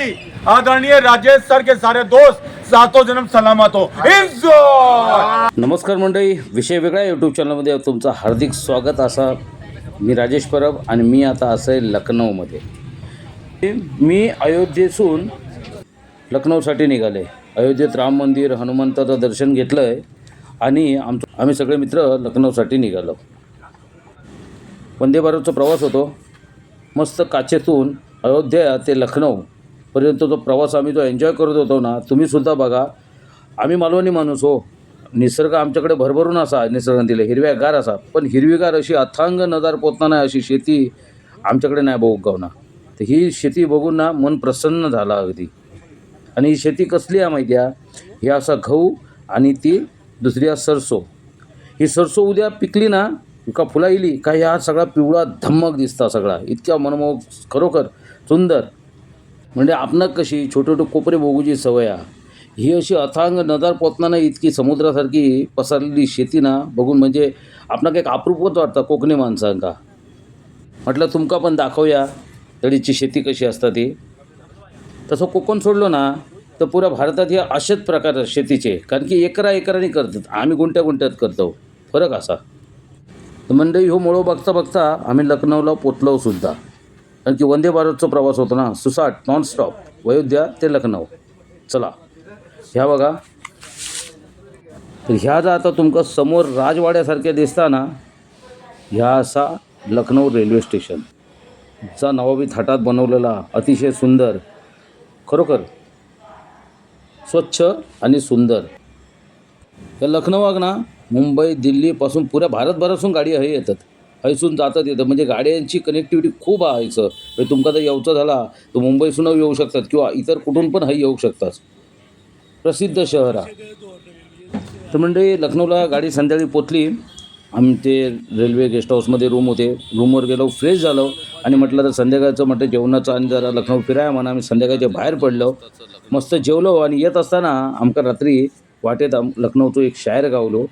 मेरी आदरणीय राजेश सर के सारे दोस्त सातों जन्म सलामत हो। नमस्कार मंडळी, विषय वेगळा यूट्यूब चॅनलमध्ये तुमचं हार्दिक स्वागत। असा मी राजेश परब आणि मी आता असं आहे लखनौमध्ये। मी अयोध्येतून लखनौसाठी निघाले। अयोध्येत राम मंदिर, हनुमंताचं दर्शन घेतलं आहे आणि आम्ही सगळे मित्र लखनौसाठी निघालो। वंदे भारतचा प्रवास होतो। मस्त काचेतून अयोध्या ते लखनौपर्यंत जो प्रवास आम्ही जो एन्जॉय करत होतो ना, तुम्हीसुद्धा बघा। आम्ही मालवणी माणूस हो, निसर्ग आमच्याकडे भरभरून असा, निसर्गाने दिले हिरव्यागार असा, पण हिरवीगार अशी अथांग नदार पोतना अशी शेती आमच्याकडे नाही बघू गावना। तर ही शेती बघून ना मन प्रसन्न झाला अगदी। आणि ही शेती कसली आहे माहिती आहे? ही असा गहू आणि ती दुसरी आहे सरसो। ही सरसो उद्या पिकली ना का फुला येईल का ह्या सगळा पिवळा धम्मक दिसता, सगळा इतक्या मनमोहक, खरोखर सुंदर। म्हणजे आपणाक कशी छोटे छोटे कोपरे बघूची सवय आहे, ही अशी अथांग नदार पोतना इतकी समुद्रासारखी पसरलेली शेती ना बघून म्हणजे आपणाक एक अप्रूपच वाटतं कोकणी माणसांका। म्हटलं तुमका पण दाखवूया तडीची शेती कशी असता ती। तसं कोकण सोडलं ना तर पुऱ्या भारतात हे असेच प्रकार शेतीचे, कारण की एकराने करतात, आम्ही गुंट्यात करतो, फरक असा। तर मंडळी हो मुळो बघता बघता आम्ही लखनौला पोचलो सुद्धा, कारण की वंदे भारतचा प्रवास होतो ना, सुसाट नॉनस्टॉप अयोध्या ते लखनौ। चला ह्या बघा, तर ह्या जा आता तुमका समोर राजवाड्यासारख्या दिसता ना, ह्या असा लखनौ रेल्वे स्टेशन चा नवाबी थाटात बनवलेला अतिशय सुंदर, खरोखर स्वच्छ आणि सुंदर। या लखनौक ना मुंबई दिल्लीपासून पुऱ्या भारतभरातून गाडी हे येतात, हैसून जातात येतं, म्हणजे गाड्यांची कनेक्टिव्हिटी खूप आहे हैचं। म्हणजे तुमका जर यायचं झाला तर मुंबईसून येऊ शकतात किंवा इतर कुठून पण हे येऊ शकतात। प्रसिद्ध शहर आहे। तर म्हणजे लखनौला गाडी संध्याकाळी पोचली। आम्ही ते रेल्वे गेस्ट हाऊसमध्ये रूम होते, रूमवर गेलो, फ्रेश झालो आणि म्हटलं तर संध्याकाळचं म्हटलं जेवणाचं आणि जरा लखनौ फिराया म्हणा आम्ही संध्याकाळच्या बाहेर पडलो, मस्त जेवलो। आणि येत असताना आमका रात्री वाटेत लखनौचं एक शायर गावलो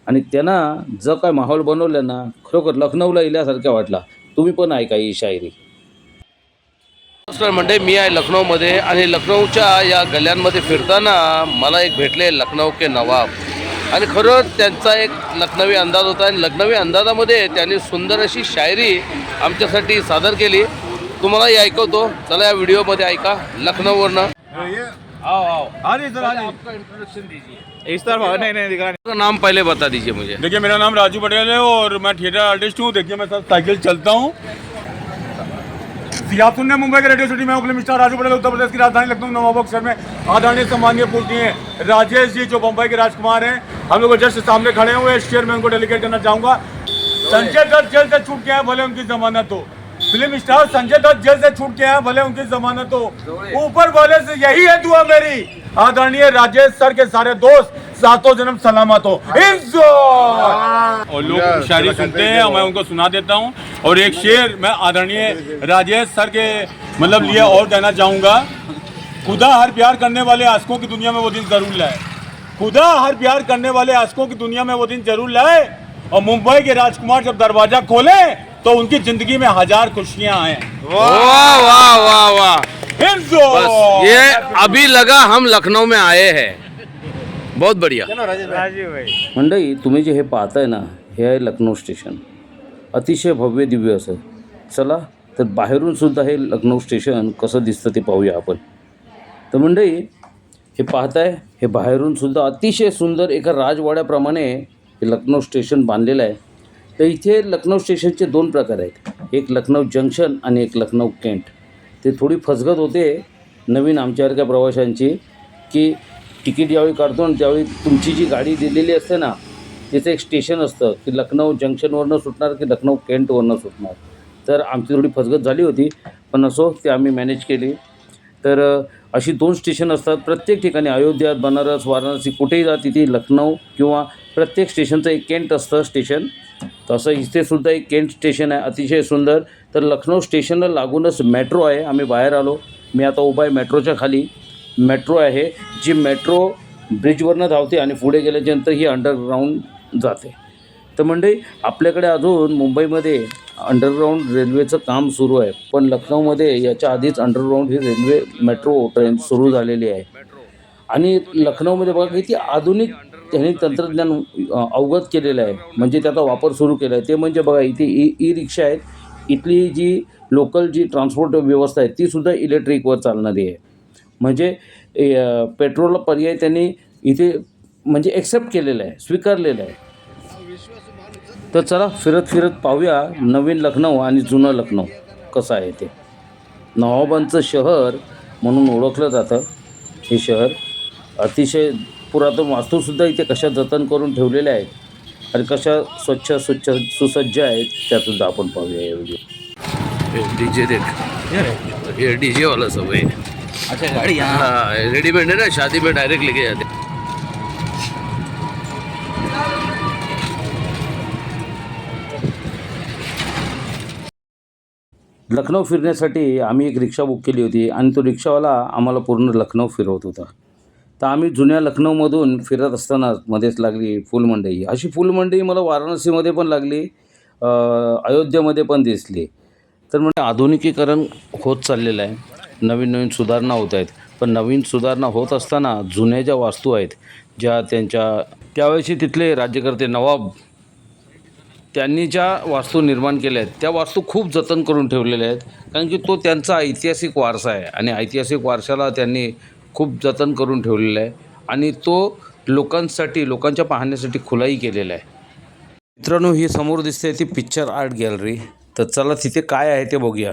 आणि त्यांना जो काय माहोल बनवलं ना, खरोखर लखनौला इल्यासारखा वाटला। तुम्ही पण ऐका ही शायरी। नमस्कार म्हणजे मी आहे लखनौमध्ये आणि लखनौच्या या गल्ल्यांमध्ये फिरताना मला एक भेटले लखनौ के नवाब, आणि खरंच त्यांचा एक लखनवी अंदाज होता आणि लखनवी अंदाजामध्ये त्यांनी सुंदर अशी शायरी आमच्यासाठी सादर केली। तुम्हालाही ऐकवतो, चला या व्हिडिओमध्ये ऐका लखनौवरनं। आपका इंट्रोडक्शन दीजिए। इस तरफ नहीं दिख रहा। नाम पहले बता दीजिए मुझे। देखिए मेरा नाम राजू पटेल है और मैं थिएटर आर्टिस्ट हूँ। देखिए मैं साइकिल चलता हूँ। आप सुन रहे मुंबई के रेडियो सिटी में फिल्म स्टार राजू पटेल, उत्तर प्रदेश की राजधानी लखनऊ नवाबों शहर में आदरणीय सम्माननीय पूजनीय राजेश जी जो बम्बई के राजकुमार हैं, हम लोग जस्ट सामने खड़े हुए। शेयर में उनको डेलीकेट करना चाहूँगा। संजय दत्त जेल से छूट के आए, भले उनकी जमानत हो। Film star Sanjay Dutt jail से छूट के आए, भले उनकी जमानत हो। ऊपर वाले से यही है दुआ मेरी, आदरणीय राजेश सर के सारे दोस्त सातों जन्म सलामत हो। और लोग शायरी सुनते हैं, मैं उनको सुना देता हूँ। और एक शेर मैं आदरणीय राजेश सर के मतलब लिए और कहना चाहूँगा। खुदा हर प्यार करने वाले आशिकों की दुनिया में वो दिन जरूर लाए। खुदा हर प्यार करने वाले आशिकों की दुनिया में वो दिन जरूर लाए। और मुंबई के राजकुमार जब दरवाजा खोले तो उनकी जिंदगी में 1000 खुशियां आए। वाह वाह वाह वाह, बस ये अभी लगा हम लखनऊ में आए हैं। बहुत बढ़िया राजीव भाई। मंडळी, तुम्ही जे हे पाहताय ना, हे आहे लखनौ स्टेशन, अतिशय भव्य दिव्य असं। चला तर बाहेरून सुद्धा हे लखनौ स्टेशन कसं दिसतं ते पाहूया आपण। तर मंडळी हे पाहताय, हे बाहेरून सुद्धा अतिशय सुंदर एका राजवाड्याप्रमाणे हे लखनौ स्टेशन बांधलेलं आहे। तर इथे लखनौ स्टेशनचे 2 प्रकार आहेत, एक लखनौ जंक्शन आणि एक लखनौ केंट। ते थोडी फसगत होते नवीन आमच्यासारख्या प्रवाशांची, की तिकीट ज्यावेळी काढतो आणि त्यावेळी तुमची जी गाडी दिलेली असते ना, तिचं एक स्टेशन असतं की लखनौ जंक्शनवरनं सुटणार की लखनौ केंटवरनं सुटणार। तर आमची थोडी फसगत झाली होती, पण असो ते आम्ही मॅनेज केली। तर अशी 2 स्टेशन असतात प्रत्येक ठिकाणी, अयोध्या, बनारस, वाराणसी, कुठेही जा तिथे लखनौ किंवा प्रत्येक स्टेशनचं एक केंट असतं स्टेशन। तसं इथे सुद्धा एक केंट स्टेशन आहे, अतिशय सुंदर। तर लखनौ स्टेशनला लागूनच मेट्रो आहे। आम्ही बाहेर आलो, मी आता उभा आहे मेट्रोच्या खाली। मेट्रो आहे जी मेट्रो ब्रिजवरनं धावते आणि पुढे गेल्याच्यानंतर ही अंडरग्राऊंड जाते। तर म्हणजे आपल्याकडे अजून मुंबईमध्ये अंडरग्राऊंड रेल्वेचं काम सुरू आहे, पण लखनौमध्ये याच्या आधीच अंडरग्राऊंड ही रेल्वे मेट्रो ट्रेन सुरू झालेली आहे. आणि लखनौमध्ये बघा किती आधुनिक त्यांनी तंत्रज्ञान अवगत केलेलं आहे, म्हणजे त्याचा वापर सुरू केला आहे. ते म्हणजे बघा इथे ई रिक्षा आहेत. इथली जी लोकल जी ट्रान्सपोर्ट व्यवस्था आहे तीसुद्धा इलेक्ट्रिकवर चालणारी आहे. म्हणजे पेट्रोलला पर्याय त्यांनी इथे म्हणजे एक्सेप्ट केलेलं आहे, स्वीकारलेलं आहे. तर चला फिरत फिरत पाहूया नवीन लखनौ आणि जुनं लखनौ कसं आहे ते. नवाबांचं शहर म्हणून ओळखलं जातं हे शहर. अतिशय पुरातन वास्तूसुद्धा इथे कशा जतन करून ठेवलेल्या आहेत आणि कशा स्वच्छ सुसज्ज आहेत त्यासुद्धा आपण पाहूया या व्हिडिओ. डीजे देख, ये डीजे वाला सब है। अच्छा गाड़ी यहाँ हाँ, रेडीमेड है ना, शादी में डायरेक्ट लेके जाते। लखनौ फिरण्यासाठी आम्ही एक रिक्षा बुक केली होती आणि तो रिक्षावाला आम्हाला पूर्ण लखनौ फिरवत होता. तर आम्ही जुन्या लखनौमधून फिरत असताना मध्येच लागली फुलमंडई. अशी फुलमंडई मला वाराणसीमध्ये पण लागली, अयोध्येमध्ये पण दिसली. तर म्हणजे आधुनिकीकरण होत चाललेलं आहे, नवीन नवीन सुधारणा होत आहेत. पण नवीन सुधारणा होत असताना जुन्या ज्या वास्तू आहेत, ज्या त्यावेळेचे तिथले राज्यकर्ते नवाब त्यांनी ज्या वास्तू निर्माण केल्या आहेत त्या वास्तू खूप जतन करून ठेवलेल्या आहेत, कारण की तो त्यांचा ऐतिहासिक वारसा आहे आणि ऐतिहासिक वारशाला त्यांनी खूप जतन करून ठेवलेलं आहे आणि तो लोकांच्या पाहण्यासाठी खुलाही केलेला आहे. मित्रांनो, ही समोर दिसते ती पिक्चर आर्ट गॅलरी. तर चला तिथे काय आहे ते बघूया.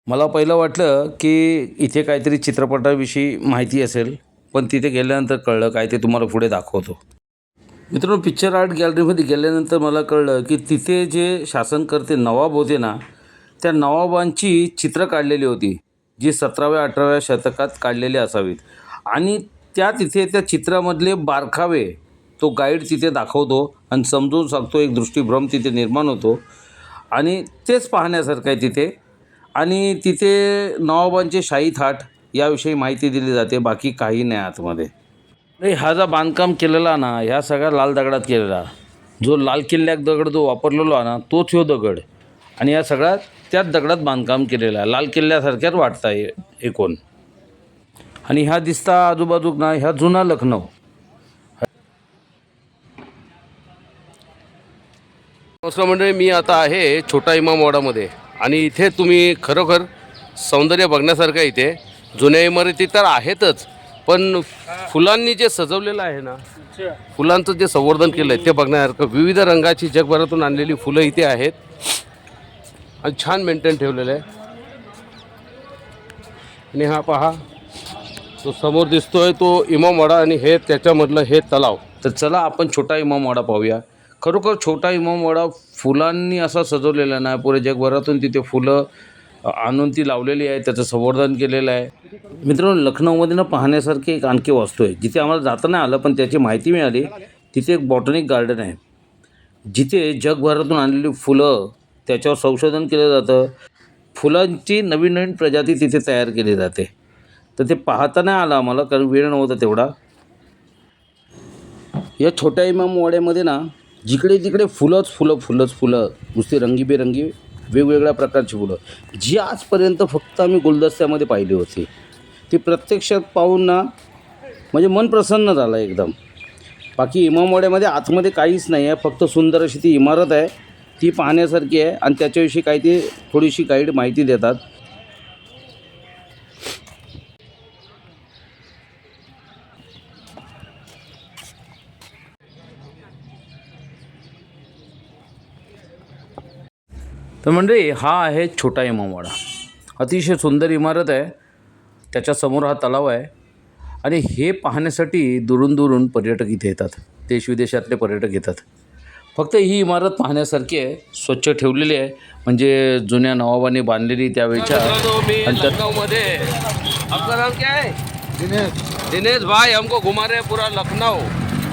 मला पहिलं वाटलं की इथे काहीतरी चित्रपटाविषयी माहिती असेल, पण तिथे गेल्यानंतर कळलं काय ते तुम्हाला पुढे दाखवतो. मित्रांनो, पिक्चर आर्ट गॅलरीमध्ये गेल्यानंतर मला कळलं की तिथे जे शासनकर्ते नवाब होते ना, त्या नवाबांची चित्रं काढलेली होती जी 17व्या-18व्या शतकात काढलेली असावीत. आणि तिथे त्या चित्रामधले बारकावे तो गाईड तिथे दाखवतो आणि समजून सांगतो. एक दृष्टिभ्रम तिथे निर्माण होतो आणि तेच पाहण्यासारखं आहे तिथे. आणि तिथे नवाबांचे शाही थाट याविषयी माहिती दिली जाते, बाकी काही नाही आतमध्ये. हा जो बांधकाम केलेला ना, ह्या सगळ्या लाल दगडात केलेला, जो लाल किल्ल्यात दगड जो वापरलेला ना तोच ह्यो दगड. आणि या सगळ्यात त्याच दगडात बांधकाम केलेलं आहे, लाल किल्ल्यासारख्याच वाटतं आहे एकूण. आणि ह्या दिसता आजूबाजूक ना, ह्या जुना लखनौ. नमस्कार मंडळी, मी आता आहे छोटा इमामवाडामध्ये आणि इथे तुम्ही खरोखर सौंदर्य बघण्यासारखं आहे. इथे जुन्या इमारती तर आहेतच, पण फुलांनी जे सजवलेलं आहे ना, फुलांचं जे संवर्धन केलं आहे ते बघण्यासारखं. विविध रंगाची जगभरातून आणलेली फुलं इथे आहेत आणि छान मेंटेन ठेवलेलं आहे. आणि हा पहा, तो समोर दिसतोय तो इमामवाडा आणि हे त्याच्यामधलं हे तलाव. तर चला आपण छोटा इमामवाडा पाहूया. खरोखर छोटा इमामवाडा फुलांनी असा सजवलेला नाही, पुरे जगभरातून तिथे फुलं आणून ती लावलेली आहे, त्याचं संवर्धन केलेलं आहे. मित्रांनो, लखनौमध्ये ना पाहण्यासारखी एक आणखी वास्तू आहे जिथे आम्हाला जाता नाही आलं, पण त्याची माहिती मिळाली. तिथे एक बॉटनिक गार्डन आहे जिथे जगभरातून आणलेली फुलं त्याच्यावर संशोधन केलं जातं. फुलांची नवीन नवीन प्रजाती तिथे तयार केली जाते. तर ते पाहता नाही आलं आम्हाला, कारण वेळ नव्हता तेवढा. या छोट्या इमामवाड्यामध्ये ना जिकडे तिकडे फुलं नुसती रंगीबेरंगी वेगवेगळ्या प्रकारची फुलं, जी आजपर्यंत फक्त आम्ही गुलदस्त्यामध्ये पाहिली होती. ती प्रत्यक्षात पाहून ना म्हणजे मन प्रसन्न झालं एकदम. बाकी इमामवाड्यामध्ये आतमध्ये काहीच नाही आहे, फक्त सुंदर अशी ती इमारत आहे, ती पाहण्यासारखी आहे आणि त्याच्याविषयी काही ते थोडीशी गाईड माहिती देतात. तर मंडळी, हा आहे छोटा इमामवाडा. अतिशय सुंदर इमारत आहे, त्याच्यासमोर हा तलाव आहे आणि हे पाहण्यासाठी दुरून दुरून पर्यटक इथे येतात, देशविदेशातले पर्यटक येतात. फक्त ही इमारत पाहण्यासारखी आहे, स्वच्छ ठेवलेली आहे, म्हणजे जुन्या नवाबांनी बांधलेली त्यावेळेच्या. आणि लखनऊमध्ये आपका नाम क्या है? दिनेश भाई हमको घुमा रहे हैं पूरा लखनऊ.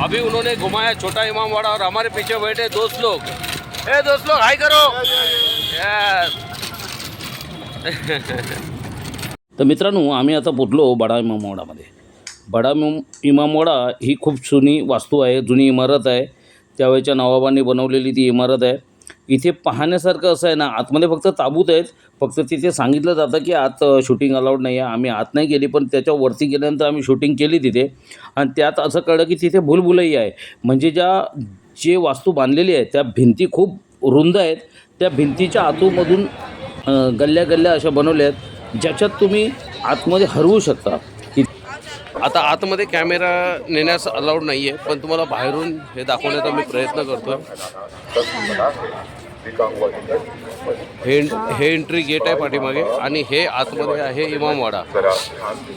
अभी उन्होंने घुमाया छोटा इमामवाड़ा और हमारे पीछे बैठे दोस्त लोग. दोस्त लोग हाय करो. यस. तर मित्रांनो, आम्ही आता पोचलो बडा इमामवाडामध्ये. बडा इमामवाडा ही खूप जुनी वास्तू आहे, जुनी इमारत आहे. त्यावेळेच्या नवाबांनी बनवलेली ती इमारत आहे. इथे पाहण्यासारखं असं आहे ना, आतमध्ये फक्त ताबूत आहेत. फक्त तिथे सांगितलं जातं की आत शूटिंग अलाउड नाही आहे. आम्ही आत नाही गेली, पण त्याच्यावरती गेल्यानंतर आम्ही शूटिंग केली तिथे. आणि त्यात असं कळलं की तिथे भूलभुलैया आहे. म्हणजे जे वास्तू बांधलेली आहे त्या भिंती खूप रुंद आहेत. त्या भिंतीच्या आतूमधून गल्ल्या गल्ल्या अशा बनवल्या आहेत, ज्याच्यात तुम्ही आतमध्ये हरवू शकता. आता आतमध्ये कॅमेरा नेण्यास अलाउड नाही आहे, पण तुम्हाला बाहेरून हे दाखवण्याचा मी प्रयत्न करतो. हे एंट्री गेट आहे पाठीमागे आणि हे आतमध्ये आहे इमामवाडा.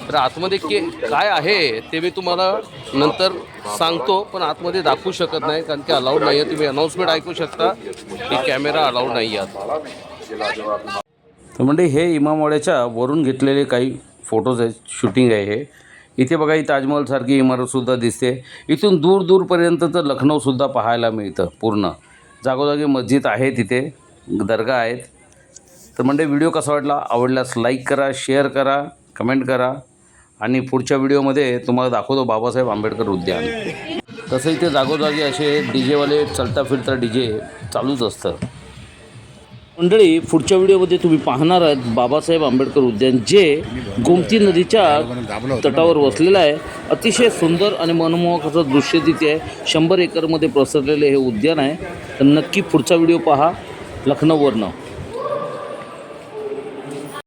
तर आतमध्ये काय आहे ते मी तुम्हाला नंतर सांगतो, पण आतमध्ये दाखवू शकत नाही कारण की अलाउड नाही आहे. तुम्ही अनाऊन्समेंट ऐकू शकता की कॅमेरा अलाउड नाही आहे. तर म्हणजे हे इमामवाड्याच्या वरून घेतलेले काही फोटोज आहेत, शूटिंग आहे हे. इथे बघा, ही ताजमहलसारखी इमारतसुद्धा दिसते. इथून दूर दूरपर्यंत तर लखनौसुद्धा पाहायला मिळतं पूर्ण. जागोजागी मस्जिद आहे, तिथे दर्गा आहेत. तर म्हणजे व्हिडिओ कसा वाटला, आवडल्यास लाईक करा, शेअर करा, कमेंट करा. आणि पुढच्या व्हिडिओमध्ये तुम्हाला दाखवतो बाबासाहेब आंबेडकर उद्यान. तसं इथे जागोजागी असे डीजेवाले चलता फिरता डीजे चालूच असतं. मंडळी, पुढच्या व्हिडिओमध्ये तुम्ही पाहणार आहात बाबासाहेब आंबेडकर उद्यान, जे गोमती नदीच्या तटावर वसलेलं आहे. अतिशय सुंदर आणि मनमोहक असं दृश्य तिथे आहे. 100 एकरमध्ये पसरलेले हे उद्यान आहे. तर नक्की पुढचा व्हिडिओ पहा लखनौवरनं.